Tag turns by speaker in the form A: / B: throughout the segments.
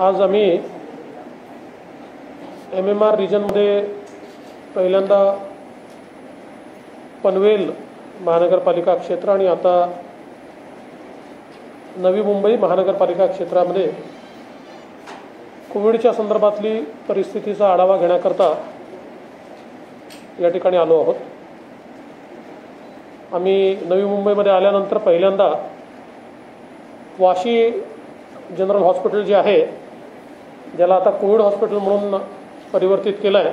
A: आज आम्ही MMR रिजनमध्ये पहिल्यांदा पनवेल महानगरपालिका क्षेत्र आणि आता नवी मुंबई महानगरपालिका क्षेत्रामध्ये कोविडच्या संदर्भातली परिस्थितीचा आढावा घेण्याकरता या ठिकाणी आलो आहोत। आम्ही नवी मुंबईमध्ये आल्यानंतर पहिल्यांदा वाशी जनरल हॉस्पिटल जे आहे, ज्याला आता कोविड हॉस्पिटल म्हणून परिवर्तित केलं आहे,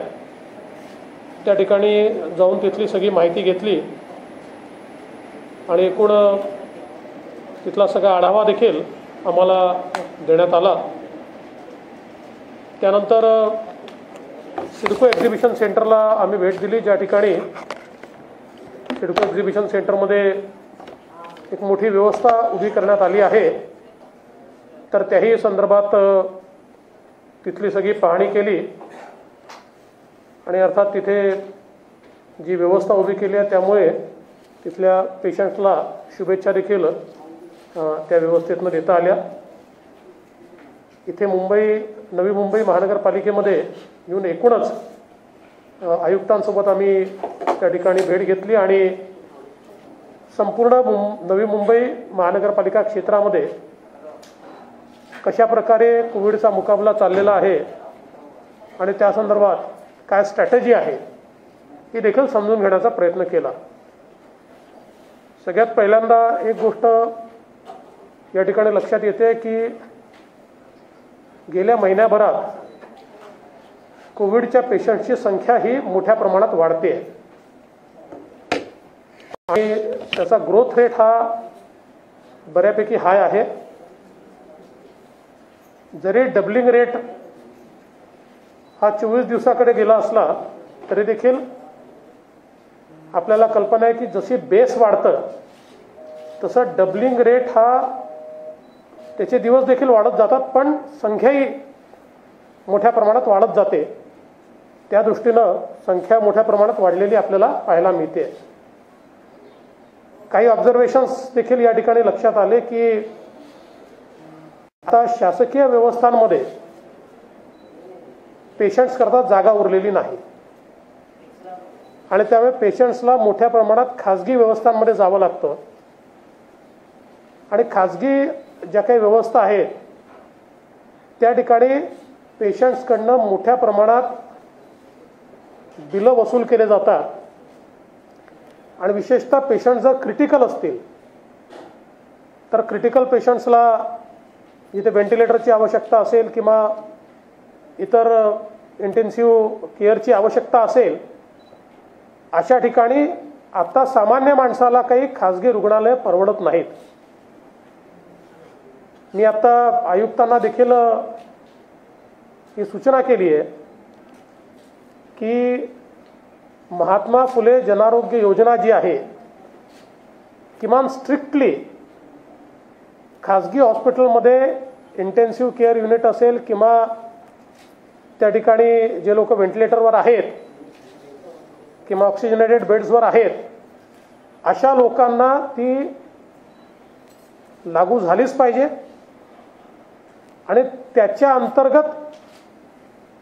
A: त्या ठिकाणी जाऊन तिथली सगळी माहिती घेतली आणि एकूण तिथला सगळा आढावा देखील आम्हाला देण्यात आला। त्यानंतर सिडको एक्झिबिशन सेंटरला आम्ही भेट दिली, ज्या ठिकाणी सिडको एक्झिबिशन सेंटरमध्ये एक मोठी व्यवस्था उभी करण्यात आली आहे। तर त्याही संदर्भात तिथली सगळी पाहणी केली आणि अर्थात तिथे जी व्यवस्था उभी केली आहे त्यामुळे तिथल्या पेशंट्सला शुभेच्छा देखील त्या व्यवस्थेतनं देता आल्या। इथे नवी मुंबई महानगरपालिकेमध्ये येऊन एकूणच आयुक्तांसोबत आम्ही त्या ठिकाणी भेट घेतली आणि संपूर्ण नवी मुंबई महानगरपालिका क्षेत्रामध्ये कशा प्रकारे कोविडचा मुकाबला चाललेला आहे आणि त्या संदर्भात काय स्ट्रॅटेजी आहे ही देखील समजून घेण्याचा प्रयत्न केला। सगळ्यात पहिल्यांदा एक गोष्ट या ठिकाणी लक्षात येते की गेल्या महिन्याभरात कोविडच्या पेशंटची संख्या ही मोठ्या प्रमाणात वाढते आणि त्याचा ग्रोथ रेट हा बऱ्यापैकी हाय आहे। जरी डबलिंग रेट हा 24 दिवसाकडे गेला असला तरी देखील आपल्याला कल्पना आहे की जशी बेस वाढतं तसं डबलिंग रेट हा त्याचे दिवस देखील वाढत जातात, पण संख्याही मोठ्या प्रमाणात वाढत जाते। त्या दृष्टीनं संख्या मोठ्या प्रमाणात वाढलेली आपल्याला पाहायला मिळते। काही ऑब्झर्वेशन्स देखील या ठिकाणी लक्षात आले की आता शासकीय व्यवस्थांमध्ये पेशंट्स करता जागा उरलेली नाही आणि त्यामुळे पेशंट्सला मोठ्या प्रमाणात खाजगी व्यवस्थांमध्ये जावं लागतं आणि खाजगी ज्या काही व्यवस्था आहेत त्या ठिकाणी पेशंट्सकडनं मोठ्या प्रमाणात बिलं वसूल केले जातात आणि विशेषतः पेशंट जर क्रिटिकल असतील तर क्रिटिकल पेशंट्सला जिथे व्हेंटिलेटरची आवश्यकता असेल किंवा इतर इंटेन्सिव्ह केअरची आवश्यकता असेल अशा ठिकाणी आता सामान्य माणसाला काही खाजगी रुग्णालय परवडत नाहीत। मी आता आयुक्तांना देखील ही सूचना केली आहे की महात्मा फुले जनआरोग्य योजना जी आहे, किमान स्ट्रिक्टली खाजगी हॉस्पिटलमध्ये इंटेन्सिव्ह केअर युनिट असेल किंवा त्या ठिकाणी जे लोक व्हेंटिलेटरवर आहेत किंवा ऑक्सिजनेटेड बेड्सवर आहेत अशा लोकांना ती लागू झालीच पाहिजे आणि त्याच्या अंतर्गत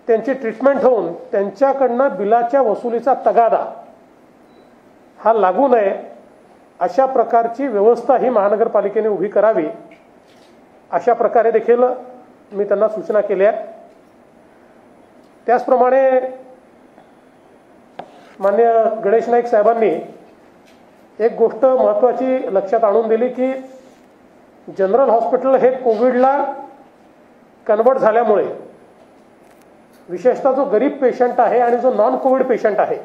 A: त्यांची ट्रीटमेंट होऊन त्यांच्याकडनं बिलाच्या वसुलीचा तगादा हा लागू नये अशा प्रकारची व्यवस्था ही महानगरपालिकेने उभी करावी, अशा प्रकारे देखील मी त्यांना सूचना केल्या। त्याचप्रमाणे माननीय गणेश नाईक साहेबांनी एक गोष्ट महत्त्वाची लक्षात आणून दिली की जनरल हॉस्पिटल हे कोविडला कन्वर्ट झाल्यामुळे विशेषतः जो गरीब पेशंट आहे आणि जो नॉन कोविड पेशंट आहे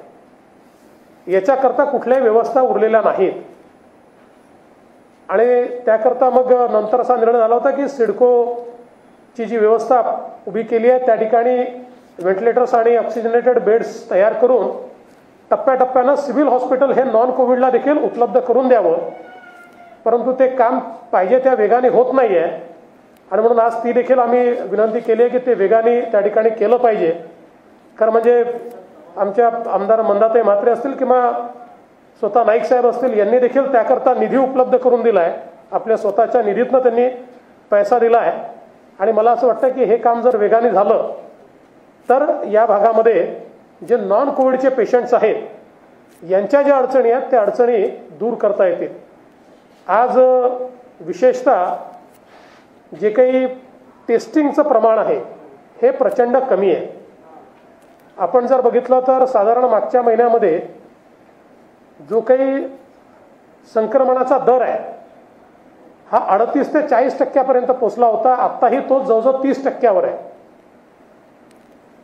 A: याच्याकरता कुठल्याही व्यवस्था उरलेल्या नाहीत आणि त्याकरता मग नंतर असा निर्णय झाला होता की सिडकोची जी व्यवस्था उभी केली आहे त्या ठिकाणी व्हेंटिलेटर्स आणि ऑक्सिजनेटेड बेड्स तयार करून टप्प्याटप्प्यानं सिव्हिल हॉस्पिटल हे नॉन कोविडला देखील उपलब्ध करून द्यावं, परंतु ते काम पाहिजे त्या वेगाने होत नाही आहे आणि म्हणून आज ती देखील आम्ही विनंती केली आहे की ते वेगाने त्या ठिकाणी केलं पाहिजे। खरं म्हणजे आमच्या आमदार मंदाताई म्हात्रे असतील किंवा स्वतः नाईक साहेब असतील यांनी देखील त्याकरता निधी उपलब्ध करून दिला आहे, आपल्या स्वतःच्या निधीतनं त्यांनी पैसा दिला आहे आणि मला असं वाटतं की हे काम जर वेगाने झालं तर या भागामध्ये जे नॉन कोविडचे पेशंट्स आहेत यांच्या ज्या अडचणी आहेत त्या अडचणी दूर करता येतील. आज विशेषतः जे काही टेस्टिंगचं प्रमाण आहे हे प्रचंड कमी आहे. आपण जर बघितलं तर साधारण मागच्या महिन्यामध्ये जो काही संक्रमणाचा दर आहे हा 38 ते 40% पोहोचला होता. आत्ताही तो जवळजवळ 30% आहे.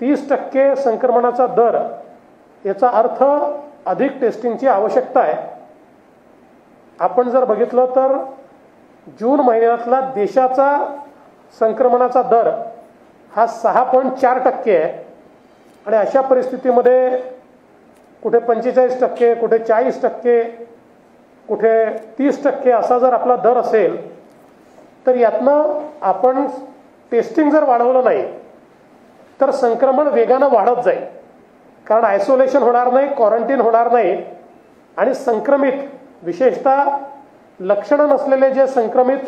A: 30% संक्रमणाचा दर याचा अर्थ अधिक टेस्टिंगची आवश्यकता आहे. आपण जर बघितलं तर जून महिन्यातला देशाचा संक्रमणाचा दर हा 6.4% आहे आणि अशा परिस्थितीमध्ये कुठे 45%, कुठे 40%, कुठे 30% असा जर आपला दर असेल तर यातनं आपण टेस्टिंग जर वाढवलं नाही तर संक्रमण वेगानं वाढत जाईल. कारण आयसोलेशन होणार नाही, क्वारंटीन होणार नाही आणि संक्रमित विशेषतः लक्षणं नसलेले जे संक्रमित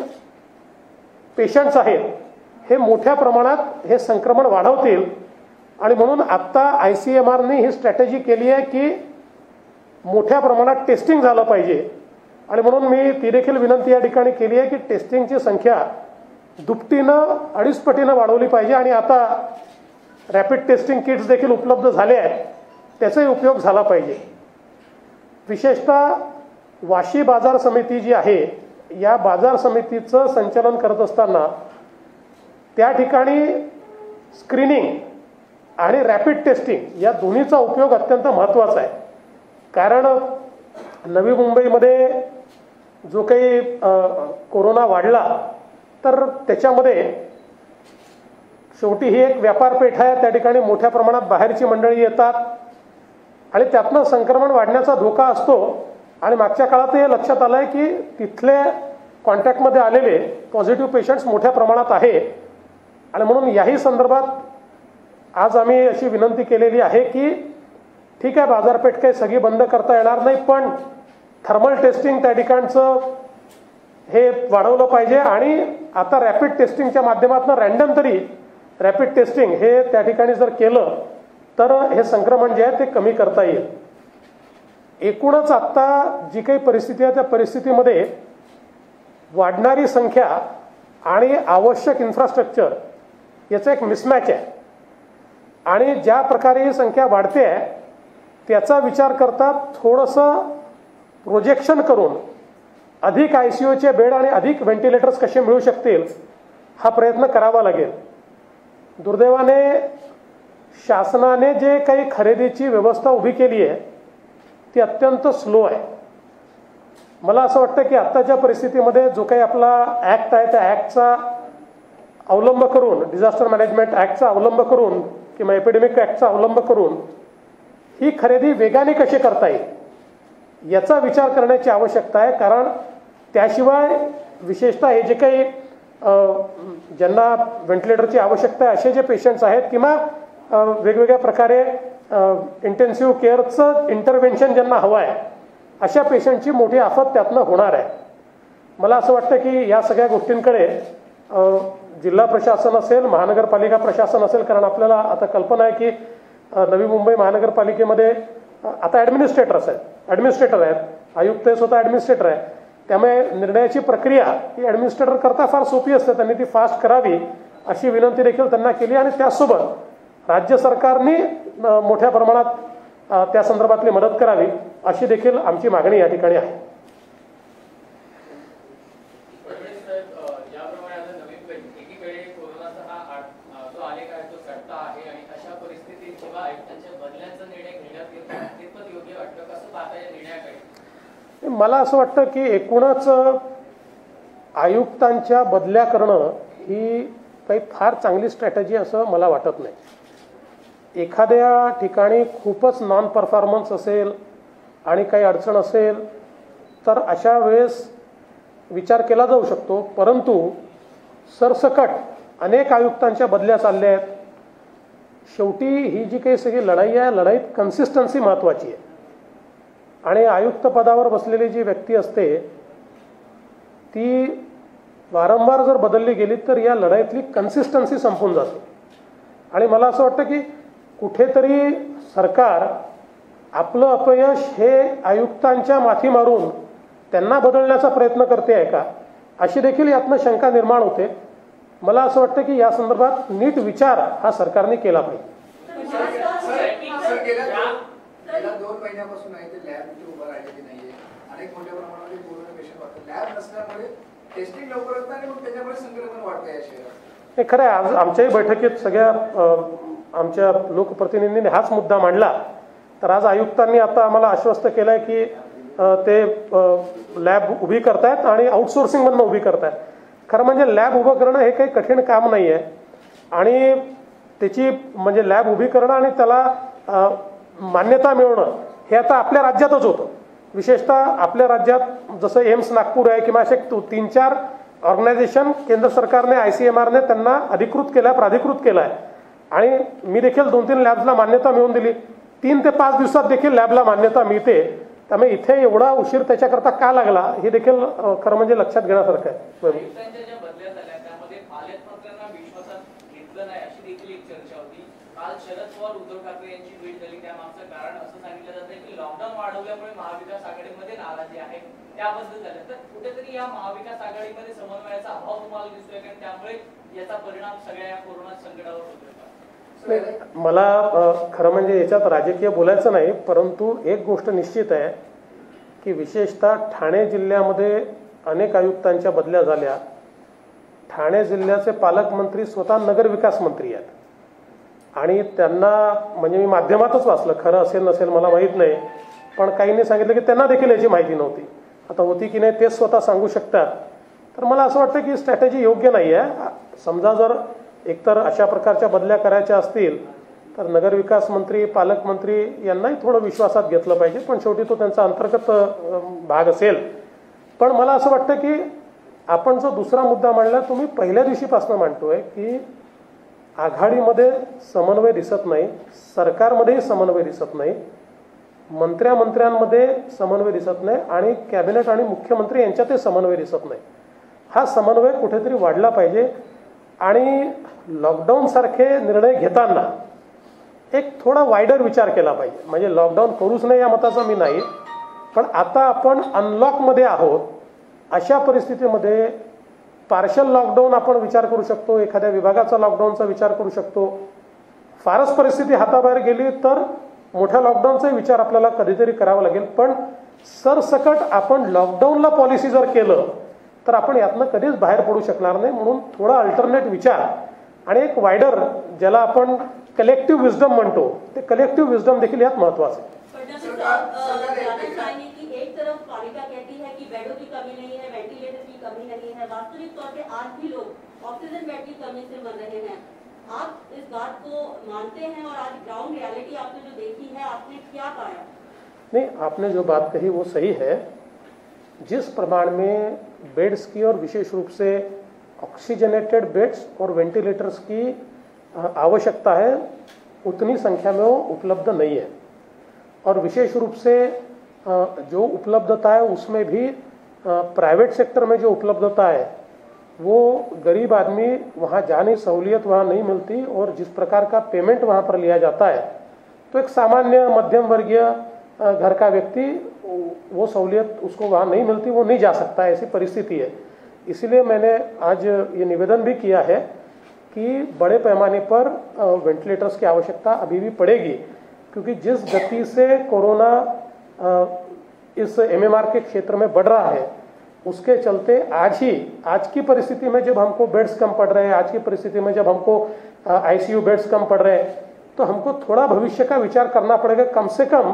A: पेशंट्स आहेत हे मोठ्या प्रमाणात हे संक्रमण वाढवतील. आणि म्हणून आत्ता ICMRने ही स्ट्रॅटेजी केली आहे की मोठ्या प्रमाणात टेस्टिंग झालं पाहिजे. आणि म्हणून मी ती देखील विनंती या ठिकाणी केली आहे की टेस्टिंगची संख्या दुपटीनं 2.5 पटीनं वाढवली पाहिजे. आणि आता रॅपिड टेस्टिंग किट्स देखील उपलब्ध झाले आहेत, त्याचाही उपयोग झाला पाहिजे. विशेषतः वाशी बाजार समिती जी आहे या बाजार समितीचं संचालन करत असताना त्या ठिकाणी स्क्रीनिंग आणि रॅपिड टेस्टिंग या दोन्हीचा उपयोग अत्यंत महत्त्वाचा आहे. कारण नवी मुंबईमध्ये जो काही कोरोना वाढला तर त्याच्यामध्ये शेवटी ही एक व्यापारपेठ आहे. त्या ठिकाणी मोठ्या प्रमाणात बाहेरची मंडळी येतात आणि त्यातनं संक्रमण वाढण्याचा धोका असतो. आणि मागच्या काळात हे लक्षात आलं आहे की तिथले कॉन्टॅक्टमध्ये आलेले पॉझिटिव्ह पेशंट्स मोठ्या प्रमाणात आहे. आणि म्हणून याही संदर्भात आज आम्ही अशी विनंती केलेली आहे की ठीक आहे, बाजारपेठ काही सगळी बंद करता येणार नाही, पण थर्मल टेस्टिंग त्या ठिकाणचं हे वाढवलं पाहिजे. आणि आता रॅपिड टेस्टिंगच्या माध्यमातून रॅन्डम तरी रॅपिड टेस्टिंग हे त्या ठिकाणी जर केलं तर हे संक्रमण जे आहे ते कमी करता येईल. एकूणच आत्ता जी काही परिस्थिती आहे त्या परिस्थितीमध्ये वाढणारी संख्या आणि आवश्यक इन्फ्रास्ट्रक्चर याचा एक मिसमॅच आहे. आणि ज्या प्रकारे ही संख्या वाढते आहे त्याचा विचार करता थोडंसं प्रोजेक्शन करून अधिक ICUचे बेड आणि अधिक व्हेंटिलेटर्स कसे मिळू शकतील हा प्रयत्न करावा लागेल. दुर्दैवाने शासनाने जे काही खरेदीची व्यवस्था उभी केली आहे ती अत्यंत स्लो आहे. मला असं वाटतं की आत्ताच्या परिस्थितीमध्ये जो काही आपला ॲक्ट आहे त्या ॲक्टचा अवलंब करून, डिझास्टर मॅनेजमेंट ॲक्टचा अवलंब करून किंवा एपिडेमिक ॲक्टचा अवलंब करून ही खरेदी वेगाने कशी करता येईल याचा विचार करण्याची आवश्यकता आहे. कारण त्याशिवाय विशेषतः हे जे काही ज्यांना व्हेंटिलेटरची आवश्यकता आहे असे जे पेशंट्स आहेत किंवा वेगवेगळ्या प्रकारे इंटेन्सिव्ह केअरचं इंटरव्हेन्शन ज्यांना हवं आहे अशा पेशंटची मोठी आफत त्यातनं होणार आहे. मला असं वाटतं की या सगळ्या गोष्टींकडे जिल्हा प्रशासन असेल, महानगरपालिका प्रशासन असेल, कारण आपल्याला आता कल्पना आहे की नवी मुंबई महानगरपालिकेमध्ये आता ॲडमिनिस्ट्रेटर आहेत, आयुक्त स्वतः ॲडमिनिस्ट्रेटर आहे. त्यामुळे निर्णयाची प्रक्रिया ही ॲडमिनिस्ट्रेटर करता फार सोपी असते. त्यांनी ती फास्ट करावी अशी विनंती देखील त्यांना केली. आणि त्याचसोबत राज्य सरकारने मोठ्या प्रमाणात त्या संदर्भातली मदत करावी अशी देखील आमची मागणी या ठिकाणी आहे. मला असं वाटतं की एकूणच आयुक्तांच्या बदल्या करणं ही काही फार चांगली स्ट्रॅटेजी असं मला वाटत नाही. एखाद्या ठिकाणी खूपच नॉन परफॉर्मन्स असेल आणि काही अडचण असेल तर अशा वेळेस विचार केला जाऊ शकतो. परंतु सरसकट अनेक आयुक्तांच्या बदल्या चालल्या आहेत. शेवटी ही जी काही सगळी लढाई आहे, लढाईत कन्सिस्टन्सी महत्त्वाची आहे. आणि आयुक्त पदावर बसलेली जी व्यक्ती असते ती वारंवार जर बदलली गेली तर या लढाईतली कन्सिस्टन्सी संपून जाते. आणि मला असं वाटतं की कुठेतरी सरकार आपलं अपयश हे आयुक्तांच्या माथी मारून त्यांना बदलण्याचा प्रयत्न करते आहे का, अशी देखील यातनं शंका निर्माण होते. मला असं वाटतं की या संदर्भात नीट विचार हा सरकारने केला पाहिजे.
B: गेल्या 2 महिन्यापासून आहे ते लॅब इथे उभं राहिलेली नाहीये. अनेक मोठ्या प्रमाणामध्ये कोरोना पेशंट वाटतात. लॅब नसल्यामुळे टेस्टिंग लवकर होत नाही, मग त्याच्यामुळे संक्रमण वाढतं या शहरात.
A: हे खरं आहे. आज आमच्याही बैठकीत सगळ्या आमच्या लोकप्रतिनिधींनी हाच मुद्दा मांडला. तर आज आयुक्तांनी आता आम्हाला आश्वस्त केलं आहे की ते लॅब उभी करतायत आणि आउटसोर्सिंगमधनं उभी करतायत. खरं म्हणजे लॅब उभं करणं हे काही कठीण काम नाही आहे. आणि त्याची म्हणजे लॅब उभी करणं आणि त्याला मान्यता मिळवणं हे आता आपल्या राज्यातच होतं. विशेषतः आपल्या राज्यात जसं एम्स नागपूर आहे किंवा असे 3-4 ऑर्गनायझेशन केंद्र सरकारने ICMRने त्यांना अधिकृत केलं आहे, प्राधिकृत केलं आहे. आणि मी देखील 2-3 लॅब्सला मान्यता मिळवून दिली. 3 ते 5 दिवसात देखील लॅबला मान्यता मिळते. त्यामुळे इथे एवढा उशीर त्याच्याकरता का लागला हे देखील खरं म्हणजे लक्षात घेण्यासारखं आहे.
C: काल शरद पवार उद्धव ठाकरे यांची भेट झाली. त्यामागचं कारण असं सांगितलं जातं की लॉकडाऊन वाढवल्यामुळे महाविकास आघाडीमध्ये नाराजी आहे, त्याबद्दल झालं. तर कुठेतरी या महाविकास आघाडीमध्ये समन्वयाचा अभाव तुम्हाला दिसतोय का, त्यामुळे याचा परिणाम सगळ्या या कोरोना संकटावर होतोय का?
A: मला खरं म्हणजे याच्यात राजकीय बोलायचं नाही, परंतु एक गोष्ट निश्चित आहे की विशेषतः ठाणे जिल्ह्यामध्ये अनेक आयुक्तांच्या बदल्या झाल्या. ठाणे जिल्ह्याचे पालकमंत्री स्वतः नगरविकास मंत्री आहेत. आणि त्यांना म्हणजे मी माध्यमातच वाचलं, खरं असेल नसेल मला माहीत नाही, पण काहींनी सांगितलं की त्यांना देखील याची माहिती नव्हती. आता होती की नाही तेच स्वतः सांगू शकतात. तर मला असं वाटतं की स्ट्रॅटेजी योग्य नाही आहे. समजा जर एकतर अशा प्रकारच्या बदल्या करायच्या असतील तर नगरविकास मंत्री, पालकमंत्री यांनाही थोडं विश्वासात घेतलं पाहिजे. पण शेवटी तो त्यांचा अंतर्गत भाग असेल. पण मला असं वाटतं की आपण जो दुसरा मुद्दा मांडला तो मी पहिल्या दिवशीपासून मांडतोय की आघाडीमध्ये समन्वय दिसत नाही, सरकारमध्येही समन्वय दिसत नाही, मंत्र्यांमध्ये समन्वय दिसत नाही आणि कॅबिनेट आणि मुख्यमंत्री यांच्यातही समन्वय दिसत नाही. हा समन्वय कुठेतरी वाढला पाहिजे. आणि लॉकडाऊनसारखे निर्णय घेताना एक थोडा वायडर विचार केला पाहिजे. म्हणजे लॉकडाऊन करूच नाही या मताचा मी नाही, पण आता आपण अनलॉकमध्ये आहोत. अशा परिस्थितीमध्ये पार्शल लॉकडाऊन आपण विचार करू शकतो, एखाद्या विभागाचा लॉकडाऊनचा विचार करू शकतो. फारच परिस्थिती हाताबाहेर गेली तर मोठ्या लॉकडाऊनचा विचार आपल्याला कधीतरी करावा लागेल. पण सरसकट आपण लॉकडाऊनला पॉलिसी जर केलं तर आपण यातनं कधीच बाहेर पडू शकणार नाही. म्हणून थोडा अल्टरनेट विचार आणि एक वायडर ज्याला आपण कलेक्टिव्ह विजडम म्हणतो, ते कलेक्टिव्ह विजडम देखील यात महत्वाचं आहे.
D: एक तरफ पालिका कहती है कि बेडों की कमी नहीं है, वेंटिलेटर की कमी नहीं है, वास्तविक तौर पे आज भी लोग ऑक्सीजन बेड की कमी से मर रहे हैं. आप इस बात को मानते हैं और आज ग्राउंड रियलिटी आपने जो देखी है, आपने क्या पाया?
A: नहीं, आपने जो बात कही वो सही है. जिस प्रमाण में बेड्स की और विशेष रूप से ऑक्सीजनेटेड बेड्स और वेंटिलेटर्स की आवश्यकता है, उतनी संख्या में वो उपलब्ध नहीं है. और विशेष रूप से जो उपलब्धता है उसमें भी प्राइवेट सेक्टर में जो उपलब्धता है वो गरीब आदमी वहाँ जाने सहूलियत वहाँ नहीं मिलती. और जिस प्रकार का पेमेंट वहाँ पर लिया जाता है तो एक सामान्य मध्यम वर्गीय घर का व्यक्ति वो सहूलियत उसको वहाँ नहीं मिलती, वो नहीं जा सकता. ऐसी परिस्थिति है. इसलिए मैंने आज ये निवेदन भी किया है कि बड़े पैमाने पर वेंटिलेटर्स की आवश्यकता अभी भी पड़ेगी. क्योंकि जिस गति से कोरोना इस MMR के क्षेत्र में बढ़ रहा है उसके चलते आज की परिस्थिति में जब हमको बेड्स कम पड़ रहे हैं, आज की परिस्थिति में जब हमको ICU बेड्स कम पड़ रहे हैं, तो हमको थोड़ा भविष्य का विचार करना पड़ेगा. कम से कम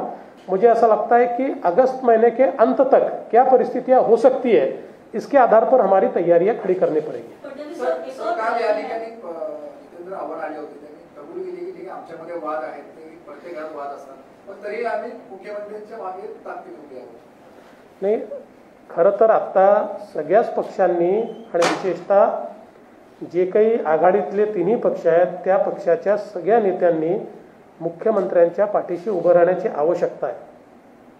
A: मुझे ऐसा लगता है कि अगस्त महीने के अंत तक क्या परिस्थितियां हो सकती है, इसके आधार पर हमारी तैयारियां खड़ी करनी पड़ेगी.
B: सरकार या ठिकाणी जितेंद्र आव्हाड आले होते, त्यांनी कबूल केली की आमच्यामध्ये वाद आहेत, प्रत्येक घरात वाद असतात, पण तरी आम्ही मुख्यमंत्र्यांच्या मागे ताकद उभी आहोत.
A: नाही, खरं तर आता सगळ्याच पक्षांनी आणि विशेषतः जे काही आघाडीतले तिन्ही पक्ष आहेत त्या पक्षाच्या सगळ्या नेत्यांनी मुख्यमंत्र्यांच्या पाठीशी उभं राहण्याची आवश्यकता आहे.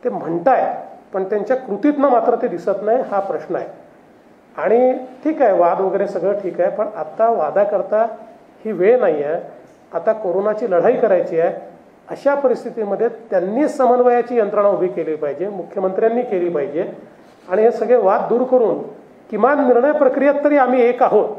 A: ते म्हणताय पण त्यांच्या कृतीतनं मात्र ते दिसत नाही, हा प्रश्न आहे. आणि ठीक आहे, वाद वगैरे सगळं ठीक आहे, पण आता वादाकरता ही वेळ नाही आहे. आता कोरोनाची लढाई करायची आहे. अशा परिस्थितीमध्ये त्यांनी समन्वयाची यंत्रणा उभी केली पाहिजे, मुख्यमंत्र्यांनी केली पाहिजे आणि हे सगळे वाद दूर करून किमान निर्णय प्रक्रियेत तरी आम्ही एक आहोत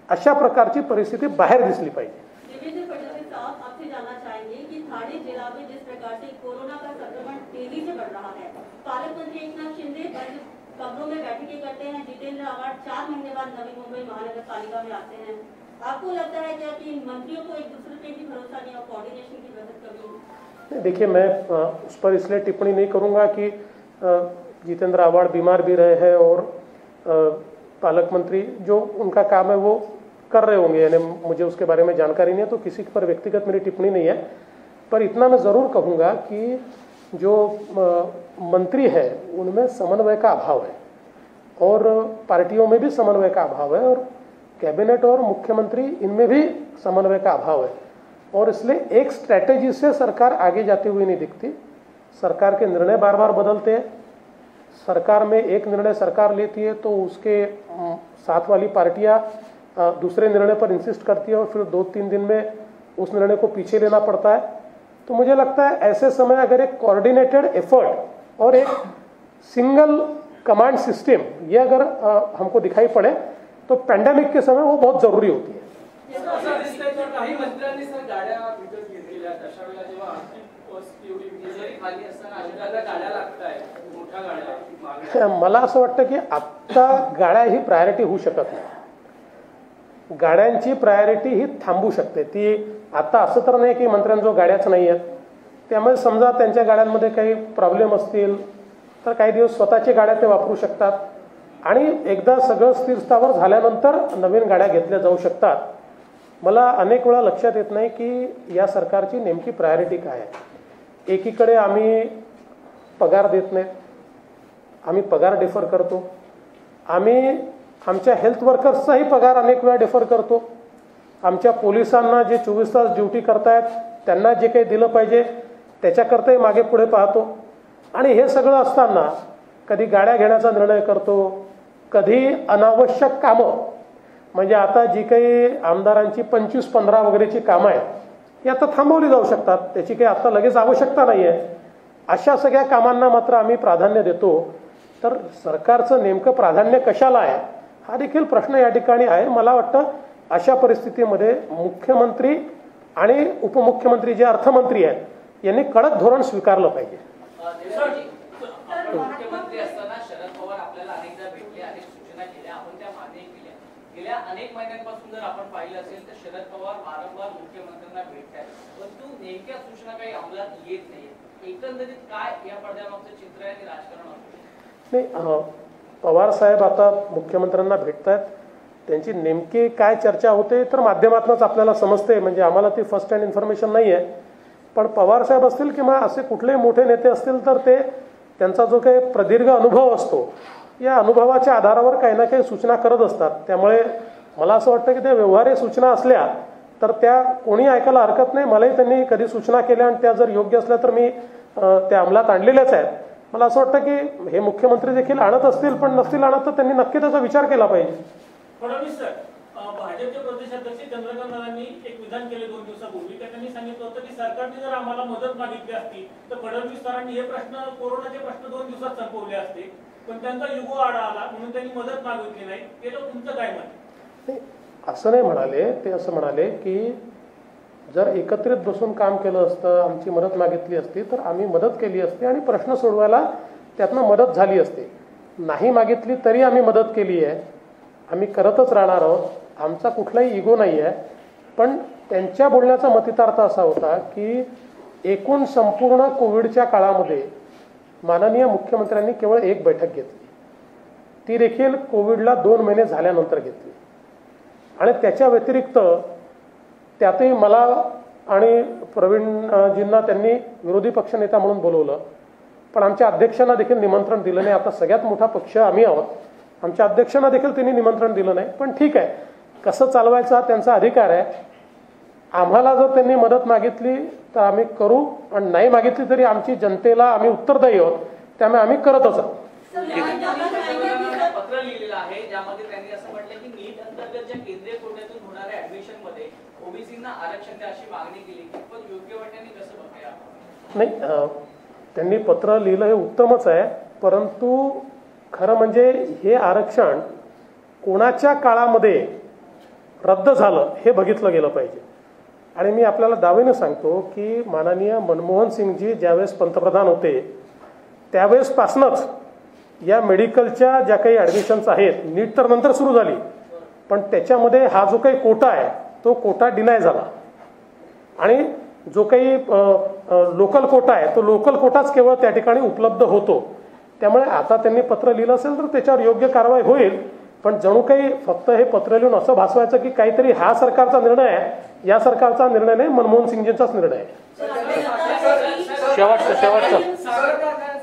A: अशा प्रकारची परिस्थिती बाहेर दिसली पाहिजे.
D: देवेंद्र फडणवीस साहब, आपसे जानना चाहेंगे कि ठाणे जिला में जिस प्रकार से कोरोना का संक्रमण तेजी से बढ़ रहा है, पालक मंत्री एकनाथ शिंदे कमरों में बैठकें करते हैं, जितेंद्र आव्हाड 4 महीने बाद नवी मुंबई महानगर पालिका में आते हैं. आपको लगता है क्या कि इन मंत्रियों को एक दूसरे पे भी भरोसा नहीं और कोऑर्डिनेशन की वजह कमी?
A: देखिए, मैं उस पर इसलिए टिप्पणी नहीं करूंगा कि जितेंद्र आव्हाड बीमार भी रहे हैं और पालक मंत्री जो उनका काम है वो कर रहे होंगे, यानी मुझे उसके बारे में जानकारी नहीं है, तो किसी पर व्यक्तिगत मेरी टिप्पणी नहीं है. पर इतना मैं ज़रूर कहूँगा कि जो मंत्री है उनमें समन्वय का अभाव है और पार्टियों में भी समन्वय का अभाव है और कैबिनेट और मुख्यमंत्री इनमें भी समन्वय का अभाव है और इसलिए एक स्ट्रैटेजी से सरकार आगे जाती हुई नहीं दिखती. सरकार के निर्णय बार बार बदलते हैं. सरकार में एक निर्णय सरकार लेती है तो उसके साथ वाली पार्टियां दूसरे निर्णय पर इंसिस्ट करती है और फिर 2-3 दिन में उस निर्णय को पीछे लेना पड़ता है. तो मुझे लगता है ऐसे समय अगर एक कोऑर्डिनेटेड एफर्ट और एक सिंगल कमांड सिस्टम ये अगर हमको दिखाई पड़े तो पॅन्डेमिक के समय वो बहुत जरूरी होती है.
E: असं दिसतंय तर काही मंत्र्यांनी सर गाड्या विकत घेतलेल्या आहेत. अशा वेळेला जेव्हा आर्थिक परिस्थिती एवढी बिकट खाली असताना अशा गाड्या लागतायत, मोठ्या गाड्या मागे.
A: मला असं वाटतं की आत्ता गाड्या ही प्रायोरिटी होऊ शकत नाही. गाड्यांची प्रायोरिटी ही थांबू शकते. ती आता असं तर नाही की मंत्र्यांजवळ गाड्याच नाही आहेत. त्यामुळे समजा त्यांच्या गाड्यांमध्ये काही प्रॉब्लेम असतील तर काही दिवस स्वतःची गाड्या ते वापरू शकतात आणि एकदा सगळं स्थिरस्थावर झाल्यानंतर नवीन गाड्या घेतल्या जाऊ शकतात. मला अनेक वेळा लक्षात येत नाही की या सरकारची नेमकी प्रायोरिटी काय आहे. एकीकडे आम्ही पगार देत नाहीत, आम्ही पगार डिफर करतो, आम्ही आमच्या हेल्थ वर्कर्सचाही पगार अनेक वेळा डिफर करतो, आमच्या पोलिसांना जे 24 तास ड्युटी करतायत त्यांना जे काही दिलं पाहिजे त्याच्याकरताही मागे पुढे पाहतो आणि हे सगळं असताना कधी गाड्या घेण्याचा निर्णय करतो, कधी अनावश्यक कामं म्हणजे आता जी काही आमदारांची 25-15 वगैरेची कामं आहेत ही आता थांबवली जाऊ शकतात, त्याची काही आता लगेच आवश्यकता नाही आहे. अशा सगळ्या कामांना मात्र आम्ही प्राधान्य देतो. तर सरकारचं नेमकं प्राधान्य कशाला आहे हा देखील प्रश्न या ठिकाणी आहे. मला वाटतं अशा परिस्थितीमध्ये मुख्यमंत्री आणि उपमुख्यमंत्री जे अर्थमंत्री आहेत यांनी कडक धोरण स्वीकारलं पाहिजे.
C: मुख्यमंत्री असताना शरद पवार आपल्याला अनेकदा भेटले, अनेक सूचना केल्या, आपण त्या मान्य केल्या. गेल्या अनेक महिन्यांपासून जर आपण पाहिलं असेल तर शरद पवार वारंवार मुख्यमंत्र्यांना भेटतात, परंतु नेमक्या सूचना काही अंमलात येत नाहीये. एकंदरीत काय या पडद्यामागचं चित्र आहे आणि राजकारण
A: नाही. पवार साहेब आता मुख्यमंत्र्यांना भेटतात, त्यांची नेमकी काय चर्चा होते तर माध्यमातूनच आपल्याला समजते, म्हणजे आम्हाला ती फर्स्ट हँड इन्फॉर्मेशन नाही आहे. पण पवार साहेब असतील किंवा असे कुठलेही मोठे नेते असतील तर ते त्यांचा जो काही प्रदीर्घ अनुभव असतो या अनुभवाच्या आधारावर काही ना काही सूचना करत असतात. त्यामुळे मला असं वाटतं की त्या व्यवहार्य सूचना असल्या तर त्या कोणी ऐकायला हरकत नाही. मलाही त्यांनी कधी सूचना केल्या आणि त्या जर योग्य असल्या तर मी त्या अंमलात आणलेल्याच आहेत. मला असं वाटतं की हे मुख्यमंत्री देखील आणत असतील, पण नसतील आणत तर त्यांनी नक्की त्याचा विचार केला पाहिजे.
E: फडणवीस सर, भाजपचे प्रदेशाध्यक्ष चंद्रकांत दादांनी एक विधान केले 2 दिवसापूर्वी. त्यांनी सांगितलं होतं की सरकारने जर आम्हाला मदत मागितली असती तर फडणवीस सरांनी हे प्रश्न, कोरोनाचे प्रश्न 2 दिवसात संपवले असते, पण त्यांचा युगो आडा आला म्हणून त्यांनी मदत मागितली नाही. त्याला तुमचं काय मत?
A: असं नाही म्हणाले ते. असं म्हणाले की जर एकत्रित बसून काम केलं असतं, आमची मदत मागितली असती तर आम्ही मदत केली असती आणि प्रश्न सोडवायला त्यातनं मदत झाली असते. नाही मागितली तरी आम्ही मदत केली आहे, आम्ही करतच राहणार आहोत. आमचा कुठलाही इगो नाही आहे. पण त्यांच्या बोलण्याचा मतितार्थ असा होता की एकूण संपूर्ण कोविडच्या काळामध्ये माननीय मुख्यमंत्र्यांनी केवळ एक बैठक घेतली, ती देखील कोविडला 2 महिने झाल्यानंतर घेतली आणि त्याच्या व्यतिरिक्त त्यातही मला आणि प्रवीणजींना त्यांनी विरोधी पक्षनेता म्हणून बोलवलं, पण आमच्या अध्यक्षांना देखील निमंत्रण दिलं नाही. आता सगळ्यात मोठा पक्ष आम्ही आहोत, आमच्या अध्यक्षांना देखील त्यांनी निमंत्रण दिलं नाही. पण ठीक आहे, कसं चालवायचा त्यांचा अधिकार आहे. आम्हाला जर त्यांनी मदत मागितली तर आम्ही करू आणि नाही मागितली तरी आमची जनतेला आम्ही उत्तरदायी आहोत, त्यामुळे आम्ही करतच आहोत.
C: पत्र लिहिलेलं आहे ज्यामध्ये अधिवेशनमध्ये ओबीसींना आरक्षण द्या अशी मागणी केली, पण योग्य वाटण्याने कसं बघताय?
A: नाही, त्यांनी पत्र लिहिलं हे उत्तमच आहे, परंतु खरं म्हणजे हे आरक्षण कोणाच्या काळामध्ये रद्द झालं हे बघितलं गेलं पाहिजे. आणि मी आपल्याला दावेने सांगतो की माननीय मनमोहन सिंगजी ज्यावेळेस पंतप्रधान होते त्यावेळेसपासूनच या मेडिकलच्या ज्या काही ॲडमिशन्स आहेत, नीट तर नंतर सुरू झाली, पण त्याच्यामध्ये हा जो काही कोटा आहे तो कोटा डिनाय झाला. आणि जो काही लोकल कोटा आहे तो लोकल कोटाच केवळ त्या ठिकाणी उपलब्ध होतो. त्यामुळे आता त्यांनी पत्र लिहिलं असेल तर त्याच्यावर योग्य कारवाई होईल. पण जणू काही फक्त हे पत्र लिहून असं भासवायचं की काहीतरी हा सरकारचा निर्णय आहे, या सरकारचा निर्णय नाही, मनमोहन सिंगजींचाच निर्णय आहे.
F: शेवटचा
G: सरकारचा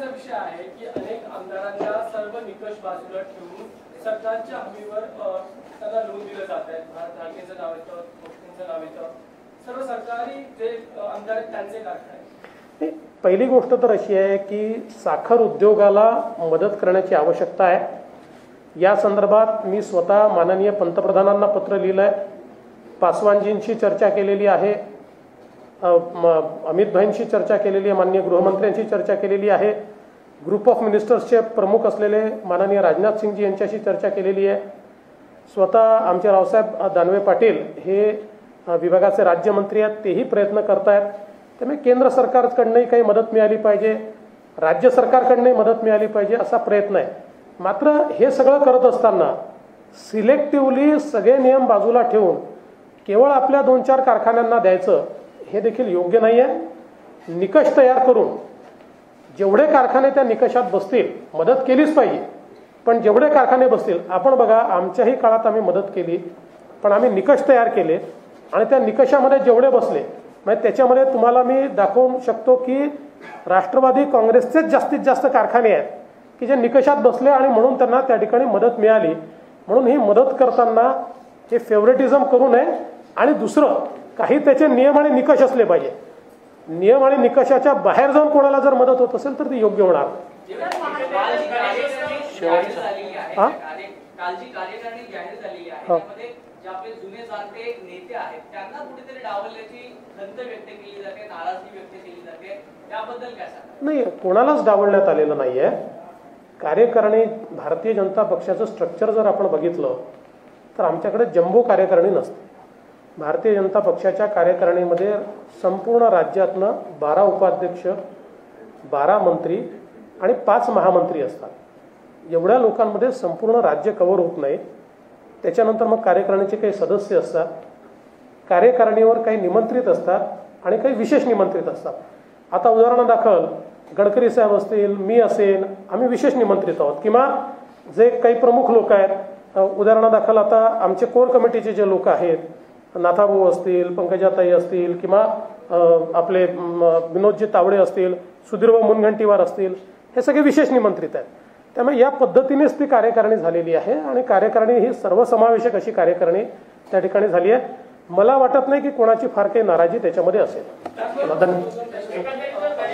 G: विषय आहे की अनेक आमदारांच्या सर्व निकष बाजूला ठेवून सरकारच्या हमीवर त्यांना लोन दिलं जात आहे. धाकेचं नाव येतं, पोस्टिंगचं नाव येतं, सर्व सरकारी जे आमदार आहेत त्यांचे कारखाने.
A: पहिली गोष्ट तर अशी आहे की साखर उद्योगाला मदत करण्याची आवश्यकता आहे. या संदर्भात मी स्वतः माननीय पंतप्रधानांना पत्र लिहिलं आहे, पासवानजींशी चर्चा केलेली आहे, अमित भाईंशी चर्चा केलेली आहे, माननीय गृहमंत्र्यांशी चर्चा केलेली आहे, ग्रुप ऑफ मिनिस्टर्सचे प्रमुख असलेले माननीय राजनाथ सिंगजी यांच्याशी चर्चा केलेली आहे. स्वतः आमचे रावसाहेब दानवे पाटील हे विभागाचे राज्यमंत्री आहेत, तेही प्रयत्न करत आहेत. त्यामुळे केंद्र सरकारकडनंही काही मदत मिळाली पाहिजे, राज्य सरकारकडनंही मदत मिळाली पाहिजे असा प्रयत्न आहे. मात्र हे सगळं करत असताना सिलेक्टिव्हली सगळे नियम बाजूला ठेवून केवळ आपल्या 2-4 कारखान्यांना द्यायचं हे देखील योग्य नाही आहे. निकष तयार करून जेवढे कारखाने त्या निकषात बसतील मदत केलीच पाहिजे, पण जेवढे कारखाने बसतील, आपण बघा आमच्याही काळात आम्ही मदत केली, पण आम्ही निकष तयार केले आणि त्या निकषामध्ये जेवढे बसले म्हणजे त्याच्यामध्ये तुम्हाला मी दाखवू शकतो की राष्ट्रवादी काँग्रेसचेच जास्तीत जास्त कारखाने आहेत की जे निकषात बसले आणि म्हणून त्यांना त्या ठिकाणी मदत मिळाली. म्हणून ही मदत करताना हे फेवरेटिझम करू नये. आणि दुसरं काही त्याचे नियम आणि निकष असले पाहिजे. नियम आणि निकषाच्या बाहेर जाऊन कोणाला जर मदत होत असेल तर ती योग्य होणार.
C: काल जी कार्यकारिणी जाहीर झालेली आहे त्यामध्ये जे आपले जुने जाणते नेते आहेत त्यांना कुठेतरी डावलण्याची खंत व्यक्त केली जाते, नाराजगी व्यक्त केली जाते, त्याबद्दल काय सांगा?
A: नाही, कोणालाच डावलण्यात आलेलं नाहीये. कार्यकारिणी भारतीय जनता पक्षाचं स्ट्रक्चर जर आपण बघितलं तर आमच्याकडे जम्बो कार्यकारिणी नसते. भारतीय जनता पक्षाच्या कार्यकारिणीमध्ये संपूर्ण राज्यातनं 12 उपाध्यक्ष, 12 मंत्री आणि 5 महामंत्री असतात. एवढ्या लोकांमध्ये संपूर्ण राज्य कव्हर होत नाही. त्याच्यानंतर मग कार्यकारिणीचे काही सदस्य असतात, कार्यकारिणीवर काही निमंत्रित असतात आणि काही विशेष निमंत्रित असतात. आता उदाहरणादाखल गडकरी साहेब असतील, मी असेल, आम्ही विशेष निमंत्रित आहोत. किंवा जे काही प्रमुख लोक आहेत, उदाहरणादाखल आता आमचे कोर कमिटीचे जे लोक आहेत, नाथाभाऊ असतील, पंकजाताई असतील, किंवा आपले विनोदजी तावडे असतील, सुधीरभाऊ मुनगंटीवार असतील, हे सगळे विशेष निमंत्रित आहेत. त्यामुळे या पद्धतीनेच ती कार्यकारिणी झालेली आहे आणि कार्यकारिणी ही सर्वसमावेशक अशी कार्यकारिणी त्या ठिकाणी झाली आहे. मला वाटत नाही की कोणाची फार काही नाराजी त्याच्यामध्ये असेल.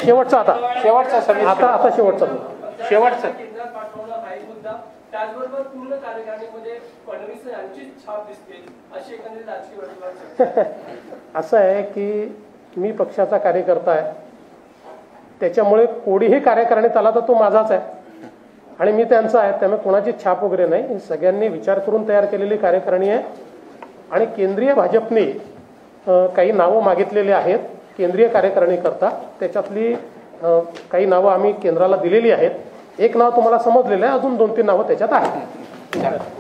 A: शेवटचा
G: केंद्रात पाठवणं हा एक मुद्दा, त्याचबरोबर पूर्ण कार्यकारिणीमध्ये फडणवीस यांची छाप दिसते अशी एकंदरीत राजकीय वर्तुळात
A: असं आहे की मी पक्षाचा कार्यकर्ता आहे, त्याच्यामुळे कोणीही कार्यकारिणीत आला तर तो माझाच आहे आणि मी त्यांचा आहे. त्यामुळे कोणाची छाप वगैरे नाही, सगळ्यांनी विचार करून तयार केलेली कार्यकारिणी आहे. आणि केंद्रीय भाजपने काही नावं मागितलेली आहेत केंद्रीय कार्यकारिणी करता. त्याच्यातली काही नावं आम्ही केंद्राला दिलेली आहेत. एक नाव तुम्हाला समजलेलं आहे, अजून 2-3 नावं त्याच्यात आहेत.